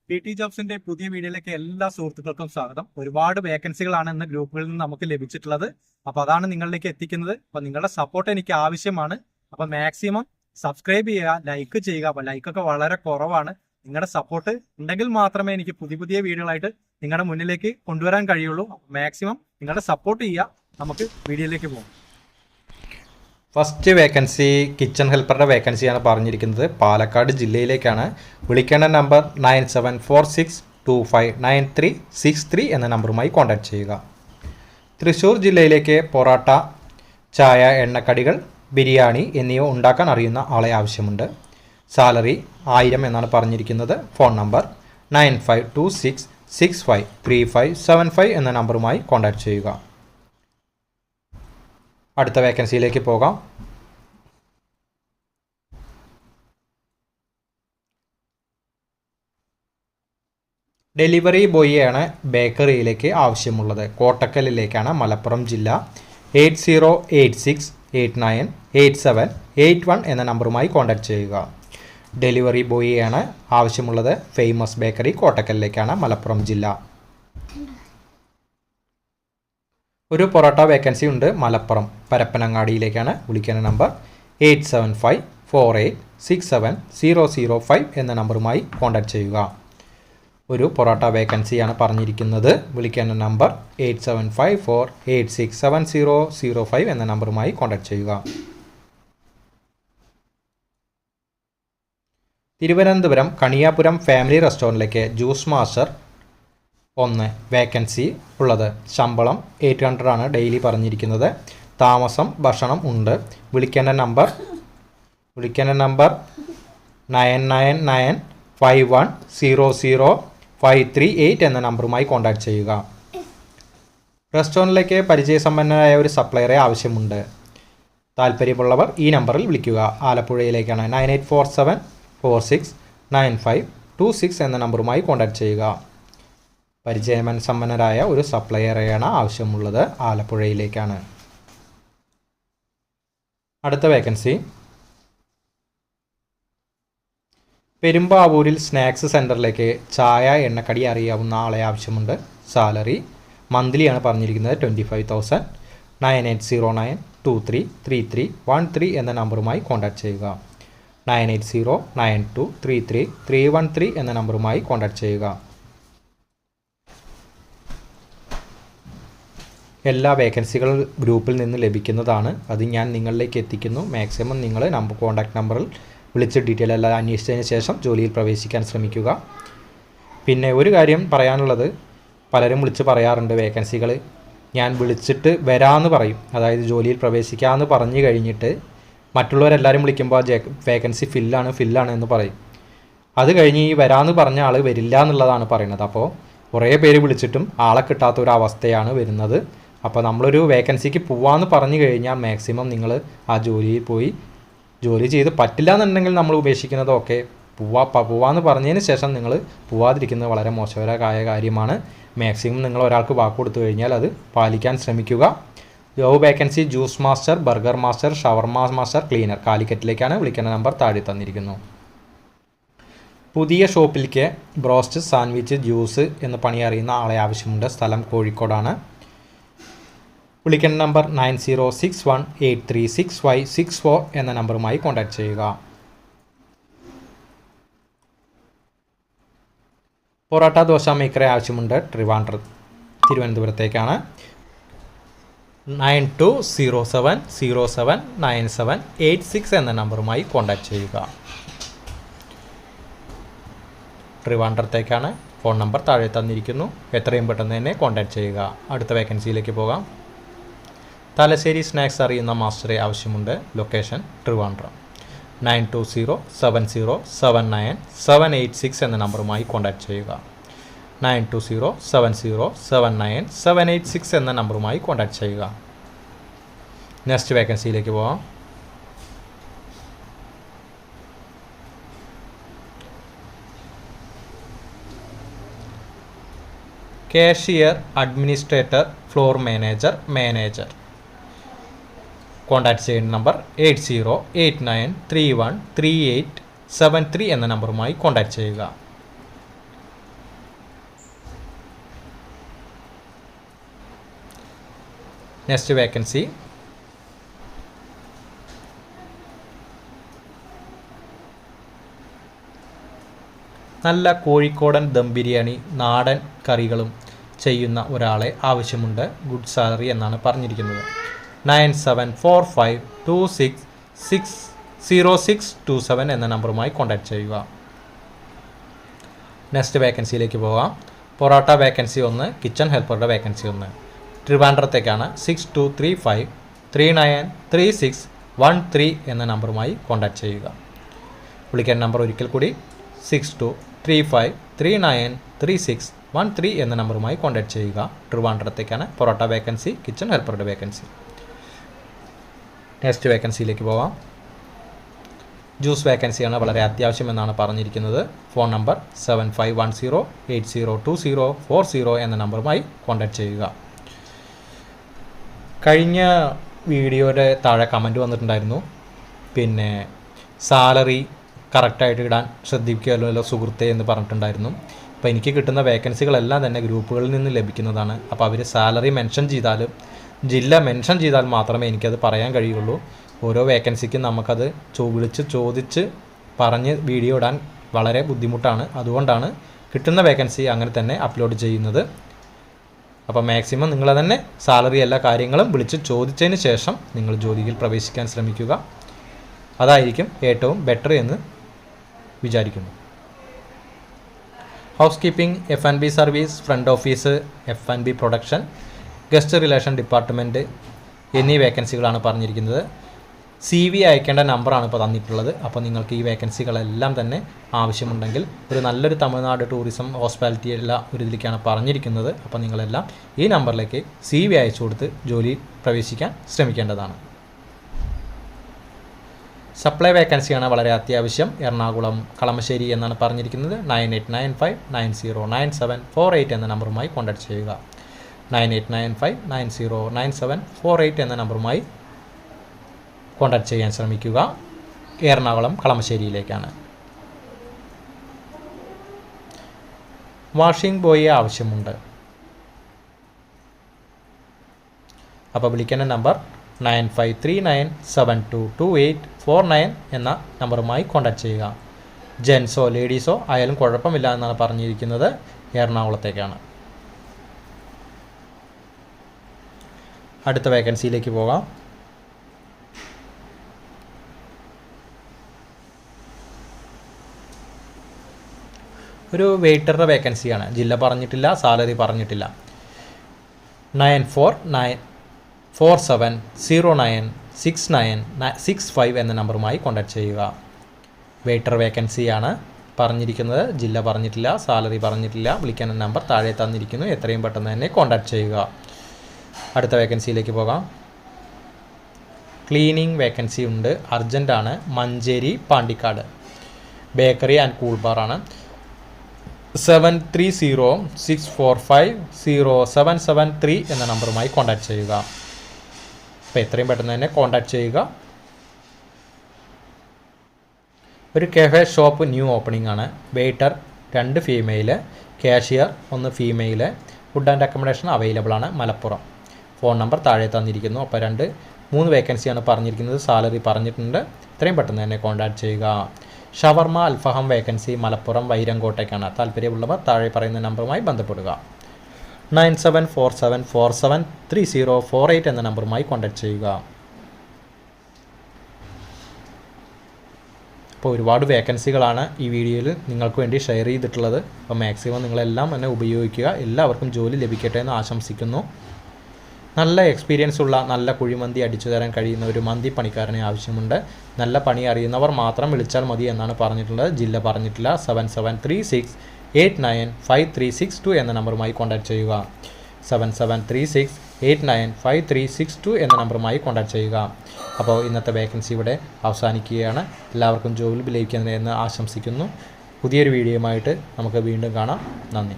P T ജോബ്സിന്റെ പുതിയ വീഡിയോയിലേക്ക് എല്ലാ സുഹൃത്തുക്കൾക്കും സ്വാഗതം. ഒരുപാട് വേക്കൻസികളാണ് ഇന്ന് ഗ്രൂപ്പുകളിൽ നിന്ന് നമുക്ക് ലഭിച്ചിട്ടുള്ളത്. അപ്പൊ അതാണ് നിങ്ങളിലേക്ക് എത്തിക്കുന്നത്. അപ്പൊ നിങ്ങളുടെ സപ്പോർട്ട് എനിക്ക് ആവശ്യമാണ്. അപ്പൊ മാക്സിമം സബ്സ്ക്രൈബ് ചെയ്യുക, ലൈക്ക് ചെയ്യുക. അപ്പൊ ലൈക്കൊക്കെ വളരെ കുറവാണ്. നിങ്ങളുടെ സപ്പോർട്ട് ഉണ്ടെങ്കിൽ മാത്രമേ എനിക്ക് പുതിയ പുതിയ വീഡിയോകളായിട്ട് നിങ്ങളുടെ മുന്നിലേക്ക് കൊണ്ടുവരാൻ കഴിയുള്ളൂ. മാക്സിമം നിങ്ങളുടെ സപ്പോർട്ട് ചെയ്യുക. നമുക്ക് വീഡിയോയിലേക്ക് പോകാം. ഫസ്റ്റ് വേക്കൻസി കിച്ചൺ ഹെൽപ്പറുടെ വേക്കൻസിയാണ് പറഞ്ഞിരിക്കുന്നത്. പാലക്കാട് ജില്ലയിലേക്കാണ്. വിളിക്കേണ്ട നമ്പർ 9746259363 എന്ന നമ്പറുമായി കോൺടാക്ട് ചെയ്യുക. തൃശ്ശൂർ ജില്ലയിലേക്ക് പൊറോട്ട, ചായ, എണ്ണക്കടികൾ, ബിരിയാണി എന്നിവ ഉണ്ടാക്കാൻ അറിയുന്ന ആളെ ആവശ്യമുണ്ട്. സാലറി 1000 എന്നാണ് പറഞ്ഞിരിക്കുന്നത്. ഫോൺ നമ്പർ 9526653575 എന്ന നമ്പറുമായി കോൺടാക്ട് ചെയ്യുക. അടുത്ത വേക്കൻസിയിലേക്ക് പോകാം. ഡെലിവറി ബോയിയാണ് ബേക്കറിയിലേക്ക് ആവശ്യമുള്ളത്. കോട്ടക്കലിലേക്കാണ്, മലപ്പുറം ജില്ല. 8086898781 എന്ന നമ്പറുമായി കോൺടാക്ട് ചെയ്യുക. ഡെലിവറി ബോയിയാണ് ആവശ്യമുള്ളത്. ഫേമസ് ബേക്കറി, കോട്ടക്കലിലേക്കാണ്, മലപ്പുറം ജില്ല. ഒരു പൊറോട്ട വേക്കൻസി ഉണ്ട്, മലപ്പുറം പരപ്പനങ്ങാടിയിലേക്കാണ്. വിളിക്കുന്ന നമ്പർ 8754867005 എന്ന നമ്പറുമായി കോൺടാക്ട് ചെയ്യുക. ഒരു പൊറോട്ട വേക്കൻസിയാണ് പറഞ്ഞിരിക്കുന്നത്. വിളിക്കേണ്ട നമ്പർ 8754867005 എന്ന നമ്പറുമായി കോൺടാക്ട് ചെയ്യുക. തിരുവനന്തപുരം കണിയാപുരം ഫാമിലി റെസ്റ്റോറൻറ്റിലേക്ക് ജ്യൂസ് മാസ്റ്റർ 1 വേക്കൻസി ഉള്ളത്. ശമ്പളം 800 ആണ് ഡെയിലി പറഞ്ഞിരിക്കുന്നത്. താമസം, ഭക്ഷണം ഉണ്ട്. വിളിക്കേണ്ട നമ്പർ 9995100538 എന്ന നമ്പറുമായി കോൺടാക്ട് ചെയ്യുക. റെസ്റ്റോറൻറ്റിലേക്ക് പരിചയസമ്പന്നരായ ഒരു സപ്ലയറെ ആവശ്യമുണ്ട്. താല്പര്യമുള്ളവർ ഈ നമ്പറിൽ വിളിക്കുക. ആലപ്പുഴയിലേക്കാണ്. 9847469526 എന്ന നമ്പറുമായി കോൺടാക്ട് ചെയ്യുക. പരിചയസമ്പന്നരായ ഒരു സപ്ലയറെയാണ് ആവശ്യമുള്ളത്. ആലപ്പുഴയിലേക്കാണ്. അടുത്ത വേക്കൻസി പെരുമ്പാവൂരിൽ സ്നാക്സ് സെൻറ്ററിലേക്ക് ചായ, എണ്ണക്കടി അറിയാവുന്ന ആളെ ആവശ്യമുണ്ട്. സാലറി മന്ത്ലിയാണ് പറഞ്ഞിരിക്കുന്നത്, 25,000. 9809233313 എന്ന നമ്പറുമായി കോൺടാക്ട് ചെയ്യുക. 9809233313 എന്ന നമ്പറുമായി കോൺടാക്ട് ചെയ്യുക. എല്ലാ വേക്കൻസികൾ ഗ്രൂപ്പിൽ നിന്ന് ലഭിക്കുന്നതാണ്. അത് ഞാൻ നിങ്ങളിലേക്ക് എത്തിക്കുന്നു. മാക്സിമം നിങ്ങൾ കോൺടാക്ട് നമ്പറിൽ വിളിച്ച് ഡീറ്റെയിൽ എല്ലാം അന്വേഷിച്ചതിന് ശേഷം ജോലിയിൽ പ്രവേശിക്കാൻ ശ്രമിക്കുക. പിന്നെ ഒരു കാര്യം പറയാനുള്ളത്, പലരും വിളിച്ച് പറയാറുണ്ട് വേക്കൻസികൾ ഞാൻ വിളിച്ചിട്ട് വരാമെന്ന് പറയും. അതായത് ജോലിയിൽ പ്രവേശിക്കാമെന്ന് പറഞ്ഞു കഴിഞ്ഞിട്ട് മറ്റുള്ളവരെല്ലാവരും വിളിക്കുമ്പോൾ വേക്കൻസി ഫില്ലാണ് എന്ന് പറയും. അത് കഴിഞ്ഞ് ഈ വരാമെന്ന് പറഞ്ഞ ആൾ വരില്ല എന്നുള്ളതാണ് പറയുന്നത്. അപ്പോൾ കുറേ പേര് വിളിച്ചിട്ടും ആളെ കിട്ടാത്ത ഒരു അവസ്ഥയാണ് വരുന്നത്. അപ്പോൾ നമ്മളൊരു വേക്കൻസിക്ക് പോവാമെന്ന് പറഞ്ഞു കഴിഞ്ഞാൽ മാക്സിമം നിങ്ങൾ ആ ജോലിയിൽ പോയി ജോലി ചെയ്ത് പറ്റില്ല എന്നുണ്ടെങ്കിൽ നമ്മൾ ഉപേക്ഷിക്കുന്നത് ഓക്കെ. പോവാമെന്ന് പറഞ്ഞതിന് ശേഷം നിങ്ങൾ പോവാതിരിക്കുന്നത് വളരെ മോശകരമായ കാര്യമാണ്. മാക്സിമം നിങ്ങൾ ഒരാൾക്ക് വാക്ക് കൊടുത്തു കഴിഞ്ഞാൽ അത് പാലിക്കാൻ ശ്രമിക്കുക. Job vacancy juice master, burger master, shawarma master, cleaner, കാലിക്കറ്റിലേക്കാണ്. വിളിക്കുന്ന നമ്പർ താഴെ തന്നിരിക്കുന്നു. പുതിയ ഷോപ്പിലേക്ക് ബ്രോസ്റ്റ്, സാൻഡ്വിച്ച്, ജ്യൂസ് എന്ന് പണി അറിയുന്ന ആളെ ആവശ്യമുണ്ട്. സ്ഥലം കോഴിക്കോടാണ്. വിളിക്കേണ്ട നമ്പർ 9061836564 എന്ന നമ്പറുമായി കോൺടാക്ട് ചെയ്യുക. പൊറോട്ട, ദോശ മേക്കറെ ആവശ്യമുണ്ട്. തിരുവനന്തപുരത്തേക്കാണ്. 9207079786 എന്ന നമ്പറുമായി കോൺടാക്ട് ചെയ്യുക. ട്രിവാൻഡ്രത്തേക്കാണ്. ഫോൺ നമ്പർ താഴെ തന്നിരിക്കുന്നു. എത്രയും പെട്ടെന്ന് തന്നെ കോൺടാക്ട് ചെയ്യുക. അടുത്ത വേക്കൻസിയിലേക്ക് പോകാം. തലശ്ശേരി സ്നാക്സ് അറിയുന്ന മാസ്റ്ററെ ആവശ്യമുണ്ട്. ലൊക്കേഷൻ ട്രിവാൻഡ്രം. 9207079786 എന്ന നമ്പറുമായി കോൺടാക്ട് ചെയ്യുക. 9207079786 എന്ന നമ്പറുമായി കോൺടാക്ട് ചെയ്യുക. നെക്സ്റ്റ് വേക്കൻസിയിലേക്ക് പോകാം. Cashier, administrator, floor manager. Contact ചെയ്യേണ്ട നമ്പർ 8089313873 എന്ന നമ്പറുമായി കോൺടാക്ട് ചെയ്യുക. നെക്സ്റ്റ് വേക്കൻസി നല്ല കോഴിക്കോടൻ ദം ബിരിയാണി നാടൻ കറികളും ചെയ്യുന്ന ഒരാളെ ആവശ്യമുണ്ട്. ഗുഡ് സാലറി എന്നാണ് പറഞ്ഞിരിക്കുന്നത്. 9745260627 എന്ന നമ്പറുമായി കോൺടാക്റ്റ് ചെയ്യുക. നെക്സ്റ്റ് വേക്കൻസിയിലേക്ക് പോകാം. പൊറോട്ട വേക്കൻസി 1, കിച്ചൺ ഹെൽപ്പറുടെ വേക്കൻസി 1. ട്രിവാൻഡ്രത്തേക്കാണ്. 6235393613 എന്ന നമ്പറുമായി കോൺടാക്റ്റ് ചെയ്യുക. വിളിക്കാൻ നമ്പർ ഒരിക്കൽ കൂടി 6235393613 എന്ന നമ്പറുമായി കോൺടാക്റ്റ് ചെയ്യുക. ട്രിവാൻഡ്രത്തേക്കാണ്. പൊറോട്ട വേക്കൻസി, കിച്ചൺ ഹെൽപ്പറുടെ വേക്കൻസി. നെക്സ്റ്റ് വേക്കൻസിയിലേക്ക് പോകാം. ജ്യൂസ് വേക്കൻസിയാണ്, വളരെ അത്യാവശ്യം എന്നാണ് പറഞ്ഞിരിക്കുന്നത്. ഫോൺ നമ്പർ 7510802040 എന്ന നമ്പറുമായി കോൺടാക്റ്റ് ചെയ്യുക. കഴിഞ്ഞ വീഡിയോയുടെ താഴെ കമൻറ്റ് വന്നിട്ടുണ്ടായിരുന്നു, പിന്നെ സാലറി കറക്റ്റായിട്ട് ഇടാൻ ശ്രദ്ധിക്കുമല്ലോ സുഹൃത്തെ എന്ന് പറഞ്ഞിട്ടുണ്ടായിരുന്നു. അപ്പോൾ എനിക്ക് കിട്ടുന്ന വേക്കൻസികളെല്ലാം തന്നെ ഗ്രൂപ്പുകളിൽ നിന്ന് ലഭിക്കുന്നതാണ്. അപ്പോൾ അവർ സാലറി മെൻഷൻ ചെയ്താലും ജില്ല മെൻഷൻ ചെയ്താൽ മാത്രമേ എനിക്കത് പറയാൻ കഴിയുള്ളൂ. ഓരോ വേക്കൻസിക്കും നമുക്കത് വിളിച്ച് ചോദിച്ച് പറഞ്ഞ് വീഡിയോ ഇടാൻ വളരെ ബുദ്ധിമുട്ടാണ്. അതുകൊണ്ടാണ് കിട്ടുന്ന വേക്കൻസി അങ്ങനെ തന്നെ അപ്ലോഡ് ചെയ്യുന്നത്. അപ്പോൾ മാക്സിമം നിങ്ങൾ തന്നെ സാലറി എല്ലാ കാര്യങ്ങളും വിളിച്ച് ചോദിച്ചതിന് ശേഷം നിങ്ങൾ ജോലിയിൽ പ്രവേശിക്കാൻ ശ്രമിക്കുക. അതായിരിക്കും ഏറ്റവും ബെറ്റർ എന്ന് വിചാരിക്കുന്നു. Housekeeping, F&B service, front office, F&B production, guest relation department എന്നീ വേക്കൻസികളാണ് പറഞ്ഞിരിക്കുന്നത്. CV അയക്കേണ്ട നമ്പറാണ് ഇപ്പോൾ തന്നിട്ടുള്ളത്. അപ്പോൾ നിങ്ങൾക്ക് ഈ വേക്കൻസികളെല്ലാം തന്നെ ആവശ്യമുണ്ടെങ്കിൽ ഒരു നല്ലൊരു തമിഴ്നാട് ടൂറിസം ഹോസ്പിറ്റാലിറ്റി എല്ലാ ഒരു ഇതിലേക്കാണ് പറഞ്ഞിരിക്കുന്നത്. അപ്പോൾ നിങ്ങളെല്ലാം ഈ നമ്പറിലേക്ക് CV അയച്ചു കൊടുത്ത് ജോലിയിൽ പ്രവേശിക്കാൻ ശ്രമിക്കേണ്ടതാണ്. സപ്ലൈ വേക്കൻസിയാണ് വളരെ അത്യാവശ്യം. എറണാകുളം, കളമശ്ശേരി എന്നാണ് പറഞ്ഞിരിക്കുന്നത്. 9895909748 എന്ന നമ്പറുമായി കോൺടാക്റ്റ് ചെയ്യുക. 9895909748 എന്ന നമ്പറുമായി കോൺടാക്റ്റ് ചെയ്യാൻ ശ്രമിക്കുക. എറണാകുളം, കളമശ്ശേരിയിലേക്കാണ്. വാഷിംഗ് ബോയെ ആവശ്യമുണ്ട്. അപ്പോൾ വിളിക്കേണ്ട നമ്പർ 9539722849 എന്ന നമ്പറുമായി കോൺടാക്റ്റ് ചെയ്യുക. ജെൻസോ ലേഡീസോ ആയാലും കുഴപ്പമില്ല എന്നാണ് പറഞ്ഞിരിക്കുന്നത്. എറണാകുളത്തേക്കാണ്. അടുത്ത വേക്കൻസിയിലേക്ക് പോകാം. ഒരു വെയിറ്ററുടെ വേക്കൻസിയാണ്. ജില്ല പറഞ്ഞിട്ടില്ല, സാലറി പറഞ്ഞിട്ടില്ല. 9447096965 എന്ന നമ്പറുമായി കോൺടാക്റ്റ് ചെയ്യുക. വെയിറ്റർ വേക്കൻസിയാണ് പറഞ്ഞിരിക്കുന്നത്. ജില്ല പറഞ്ഞിട്ടില്ല, സാലറി പറഞ്ഞിട്ടില്ല. വിളിക്കാൻ നമ്പർ താഴെ തന്നിരിക്കുന്നു. എത്രയും പെട്ടെന്ന് തന്നെ കോൺടാക്റ്റ് ചെയ്യുക. അടുത്ത വേക്കൻസിയിലേക്ക് പോകാം. ക്ലീനിങ് വേക്കൻസി ഉണ്ട്, അർജൻറ്റാണ്. Manjeri, Pandikkad. Bakery and cool ബാറാണ്. 7306450773 എന്ന നമ്പറുമായി കോൺടാക്റ്റ് ചെയ്യുക. അപ്പോൾ എത്രയും പെട്ടെന്ന് തന്നെ കോൺടാക്റ്റ് ചെയ്യുക. ഒരു കഫേ ഷോപ്പ് ന്യൂ ഓപ്പണിംഗ് ആണ്. Waiter 2 female, cashier 1 female. Food and accommodation available ആണ്. മലപ്പുറം. ഫോൺ നമ്പർ താഴെ തന്നിരിക്കുന്നു. അപ്പോൾ 3 വേക്കൻസിയാണ് പറഞ്ഞിരിക്കുന്നത്. സാലറി പറഞ്ഞിട്ടുണ്ട്. എത്രയും പെട്ടെന്ന് തന്നെ കോൺടാക്റ്റ് ചെയ്യുക. ഷവർമ അൽഫഹം വേക്കൻസി മലപ്പുറം വൈരങ്കോട്ടേക്കാണ്. താല്പര്യമുള്ളവർ താഴെ പറയുന്ന നമ്പറുമായി ബന്ധപ്പെടുക. 9747473048 എന്ന നമ്പറുമായി കോൺടാക്റ്റ് ചെയ്യുക. അപ്പോൾ ഒരുപാട് വേക്കൻസികളാണ് ഈ വീഡിയോയിൽ നിങ്ങൾക്ക് വേണ്ടി ഷെയർ ചെയ്തിട്ടുള്ളത്. അപ്പോൾ മാക്സിമം നിങ്ങളെല്ലാം തന്നെ ഉപയോഗിക്കുക. എല്ലാവർക്കും ജോലി ലഭിക്കട്ടെ എന്ന് ആശംസിക്കുന്നു. നല്ല എക്സ്പീരിയൻസ് ഉള്ള, നല്ല കുഴിമന്തി അടിച്ചു തരാൻ കഴിയുന്ന ഒരു മന്തി പണിക്കാരനെ ആവശ്യമുണ്ട്. നല്ല പണി അറിയുന്നവർ മാത്രം വിളിച്ചാൽ മതി എന്നാണ് പറഞ്ഞിട്ടുള്ളത്. ജില്ല പറഞ്ഞിട്ടില്ല. 7736895362 എന്ന നമ്പറുമായി കോൺടാക്റ്റ് ചെയ്യുക. 7736895362 എന്ന നമ്പറുമായി കോൺടാക്റ്റ് ചെയ്യുക. അപ്പോൾ ഇന്നത്തെ വേക്കൻസി ഇവിടെ അവസാനിക്കുകയാണ്. എല്ലാവർക്കും ജോലി ലഭിക്കുന്നതെന്ന് ആശംസിക്കുന്നു. പുതിയൊരു വീഡിയോയുമായിട്ട് നമുക്ക് വീണ്ടും കാണാം. നന്ദി.